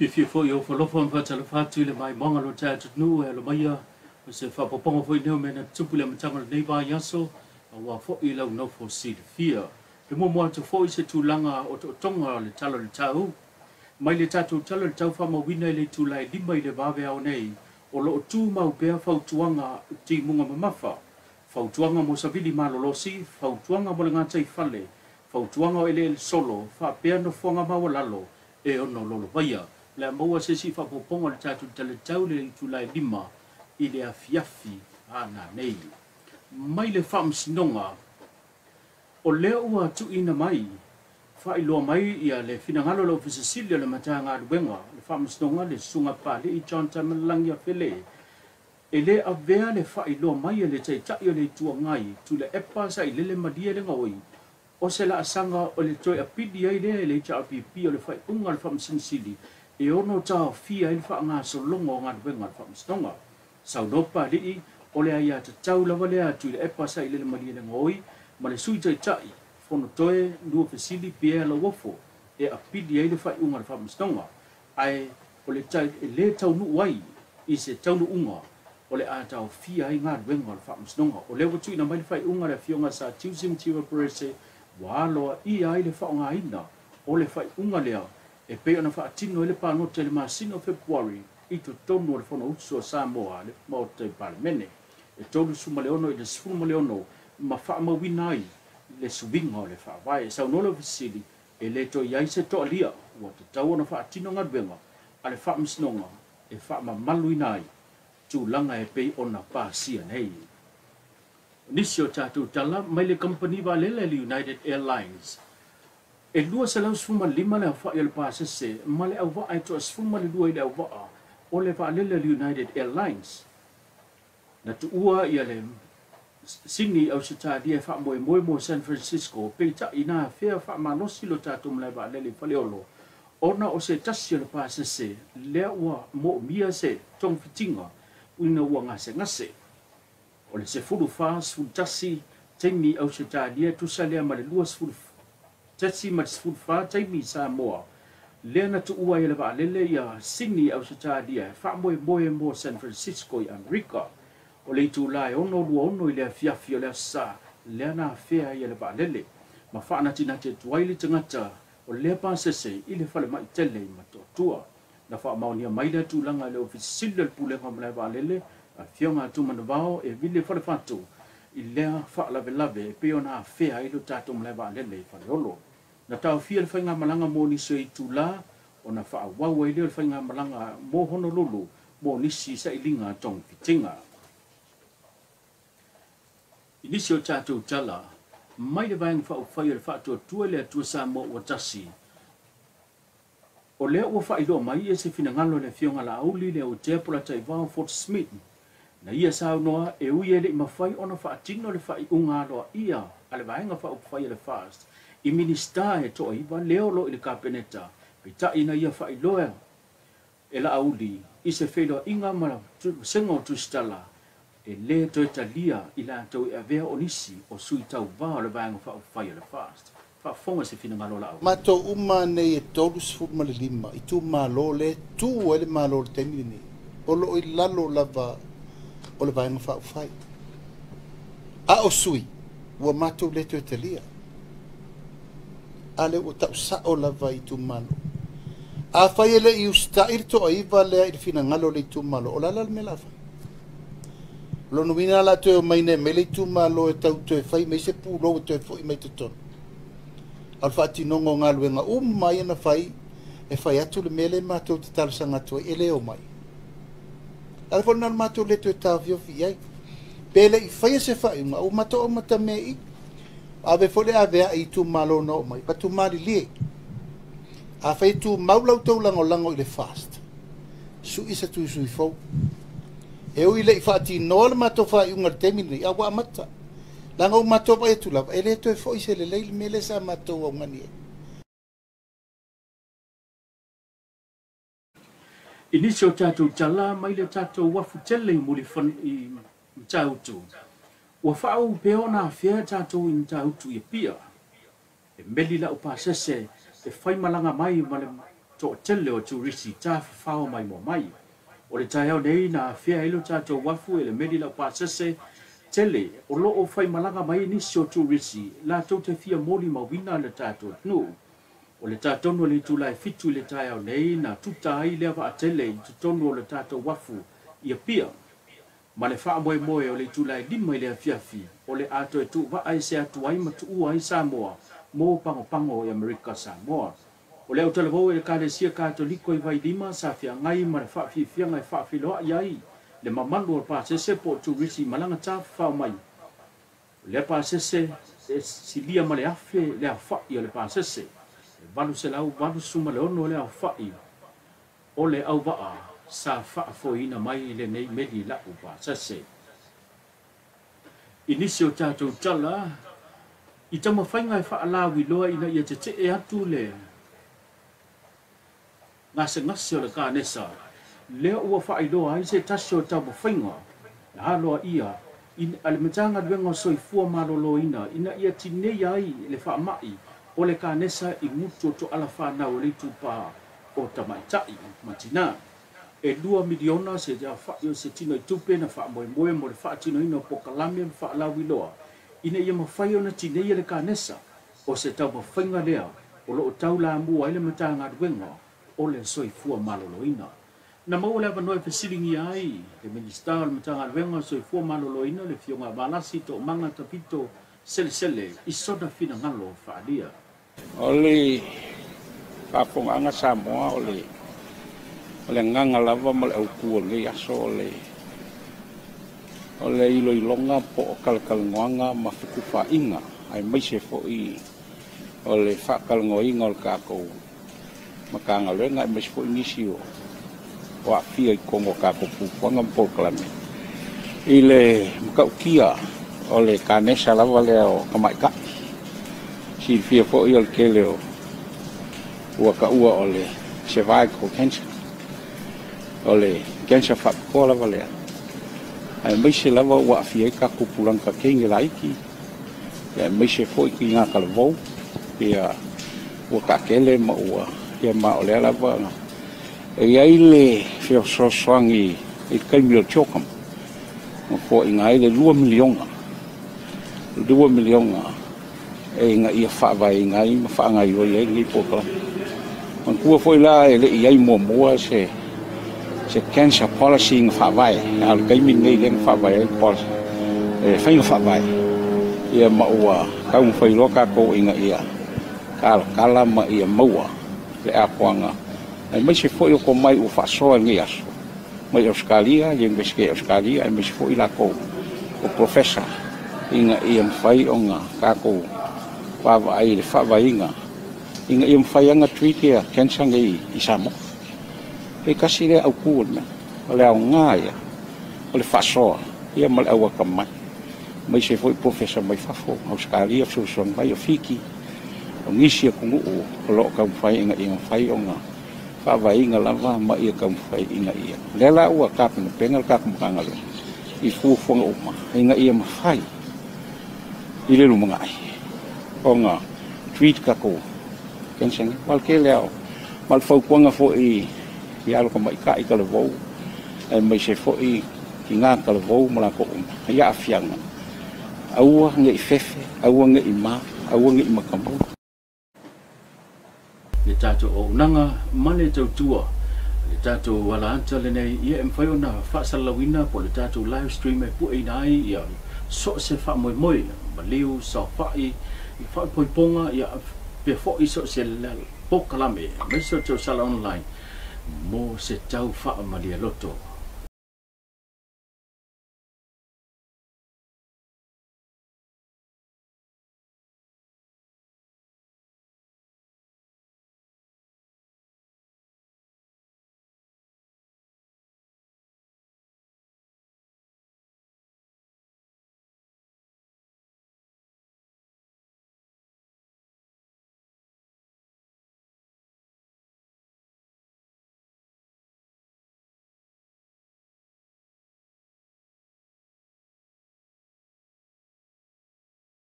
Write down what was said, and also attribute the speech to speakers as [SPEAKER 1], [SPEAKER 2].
[SPEAKER 1] Fifi fo yo fo lofo mfa tala fatu le mai manga lo tatu nu e lo maia o se fa poponga fo ineo mena tupu le matanga le neiba yaso a wa fo i lau no fo si le fia. Le mo moa to fo i se tūlanga o to tonga le talo le tau. Mai le tatu talo le tau whama wina le tūlai lima i le vawe au nei o lo tū mau pēr fautuanga ti munga mamafa. Fautuanga mo savili malolosi, fautuanga mo le ngatai fale, fautuanga o ele solo, fa pēr no fuanga mawalalo e ono lolo vaia. La maua se si fa poponga le tatu tale tau le tūlai lima i le afiafi ana nei. Mai le whamsinonga o leo ua tu ina mai fa iloa mai ia le finangalo lo fisasilia le matanga aluenga le whamsinonga le sunga pale i John Tamalangi a Fele e le avea le fa iloa mai le taitai o le tua ngai tu le epa sa i lele madia le ngawai o se la asanga o le toi apidi ai le ita apipi o le fai unga le whamsinsili e ono tau fia il fa nga so longo nga wenga fa mstonga sau dopa li o le ia te tau lava le atu le epa sa ile le mali le ngoi ma le sui tai tai fono toe ndu fesili pia la wofo e apidi ai le fa unga fa mstonga ai o le tai le tau nu wai i se tau nu unga o le a tau fia ai nga wenga fa mstonga o le watu ina mai fa unga le fionga sa tiusim tiva prese walo i ai le fa unga ina o le fa unga le e pe ona fa tino le pa no te le masino February i to tono le fono utso Samoa le mo te parmene e tolu suma le ono i le suma le ono ma fa ma winai le subinga le fa vai sa no le visili e le to yai se to lia wa te tau ona fa tino ngadwenga ale fa msnonga e fa ma maluinai tu langa e pe ona pa sia nei nisio tatu tala mai le company va le United Airlines e lua se lau sfuma lima le awha i le pasese, ma le awha ai toa sfuma le lua i le awha o le wha le United Airlines. Na tu ua i le Sydney au se tādia e wha moe mo San Francisco, pe ta ina whea wha manosi lo tātum le wha le whaleolo. Ona o se tasi o le pasese, lea ua mo mia se tong fitinga, uina ua ngase. O le se fulu fas, fulu tasi, teimi au se tādia, tu sa lea ma le lua fulu tasi mat food fa taimi Samoa le na tu ua ele va lele ya Sydney au se tadia fa mo San Francisco i America o le tu lai ono le fiafi o le sa le na fea ele va lele ma fa na tina te tuaili tangata o le pa sese i le fale mai tele ma tua na fa mauni mai le tu langa le ofisile le pule ngam le va lele a fionga tu manavao e vile fale fatu i le fa lave pe ona fea i lo tatu le va lele fa lolo na tau fia le whainga malanga mō niso i tūlā, o na wha wawa i leo le whainga malanga mō Honolulu, mō nisi sa ilinga tong fitinga. I nisi o tātou tala, mai le vaenga wha uwhai le wha atua tua le atua sa mō watasi. O lea ua wha ilo mai e se fina ngalo le fionga la auli le o Tepola tai vao Fort Smith. Na ia sa noa e ui ele i mawhai ona wha atino le wha i unga aloa ia, a le vaenga wha uwhai le fast. I minista e to iwa leo lo i le kapeneta pe ta ina ia fa iloa e la auli i se whelo inga mara sengo tu stala e le to italia i la to e avea onisi o sui tau vā le vāenga wha whai le fast wha fonga se whina ngalo la au
[SPEAKER 2] mato uma nei e tolu sifu ma le lima i tu malo le tu ele malo le temi ni o lo i lalo lava o le vāenga wha whai a o sui ua mato le to italia ale o tau sa o lava i tu malo. A whai ele i usta irto a iwa lea i fina ngalo le i tu malo. O lala me lava. Lono wina la to e maine me le i tu malo e tau to e whai me se pūlo e to e fwoi mai te tono. Al whaati nongo ngā luenga mai ana whai e whai atu le mele mātou te talasanga tua e leo mai. Ale whona mātou le to e tāwhio fi ai. Pele i whai se whai unga o mātou o mata me i. Ave fole ave ai tu malo no mai pa tu mari li a fai tu maulau tau lango le fast su isa tu su fo e o ile fati no le mato fa unga temini a wa mata lango mato pa tu la ele to fo ise le mele sa mato wa ngani
[SPEAKER 1] inisio tatu tala mai le tatu wafu tele muli fan i tautu wa fa'u peona fia tātou in tautu i pia. E meli la upa sese, e whai malanga mai ma le to tele o turisi ta fao mai mo mai o le tai au nei na fia ilo tato wafu e le medi la pasese tele o lo o fai malanga mai nisi o turisi la to te fia moli mawina le tato nu o le tato no le tulai fitu le tai au nei na tuta ai leva a tele i tutono o le tato wafu ia pia ma le faa moe moe o le tulai lima i le afiafi o le ato e tu wa ai se atu ai matu ua ai Samoa mo pango pango i Amerika Samoa o le utala vau e le kālesia kātoliko i vai lima sa fia ngai ma le faa fia ngai faa filoa iai le mamanu o pāsese po turisi malanga tāwhi whao mai le pāsese e silia ma le afe le a whai o le pāsese e valu se lau valu suma le ono le a whai o le au waa sa wha foina mai le nei meli la u pāsese inisi o tātou tala i tama whainga e wha alawi loa ina ia te e atu le ngase o le kānesa lea ua whaailoa ai se tasi o tau mawhainga na haloa ia in alimatanga duenga soifua malolo ina ia tinei ai le whaamai o le kānesa i ngutu to ala whanau le tupa o tamaitai matina e 2 miliona se ja whaio se tino i tupe na whaamoe moe mo le whaatino ina po kalame me whaalawi loa ina ia mawhaio na tinei le kānesa o se tau mawhainga lea o lo o tau la mua ile matanga duenga o le soifua maloloina. Na mau le avanoi fesilingi ai, le minister le matanga alwenga soifua maloloina le fionga balasi to manga tapito sele i soda fina ngalo whaalia.
[SPEAKER 3] O le whaponganga Samoa o le nganga lava ma le au kua le aso o le ilo ilonga po o kalkalngoanga ma fuku whainga ai maise fo i o le whakalngoinga o le kākou makanga le ngai mas fo inisi o wa fia kongo ka ko puanga po klame ile makaukia o le kānesa lava le o kamaika si fia fo i o kele o ua ka ua o le cervical cancer o le cancer fa ko lava le ai mai se lava ua fia ka ko puanga kengi laiki ya mai se fo i nga kalvo ia ua ka kele ma ua ia ma o le lava e ai le fio soangi i kaimio chokam fo inga ile 2 miliona e nga ia fa vai nga i fa nga i le ni poko on kua foi la ele ia i mo se cancer policy nga fa vai al kaimi nei le fa vai policy e fa nga fa vai ia ma ua ka un foi loka ko inga ia kala ma ia maua le apoanga ai mai se foi ko mai o fa so ngi aso mai Australia e investigue Australia ai mai se foi la ko o professor inga ia fai onga ka ko pa ai le fa vai inga ia fai anga treat ia cancer ngi isamo e kasi le au ku na le au ngaia o le fa so ia mal au ka mai se foi professor mai fa fo Australia so vai o fiki o ngisi ko o lo ka fai inga ia fai onga fa vai inga lava ma ia ka fai inga ia lela ua ka pe pengal ka manga le i fu fonga uma inga ia ma fai i le lumunga ai onga tweet ka ko kensen wal ke leo mal fo kwanga fo i ia lo ka mai ka i ka le vo e mai se fo i ki nga ka le vo mala ko ia afianga aua ngai fefe aua ngai ma aua ngai makambo
[SPEAKER 1] le tato o nanga male tau tua le tato wala anta le nei ia mfai ona fa salawina po le tato live stream e pu e nai ia so se fa moi ma liu sa fa i fa ponga ia pe fo i so se po kalame me so to sala online mo se tau fa ma dia loto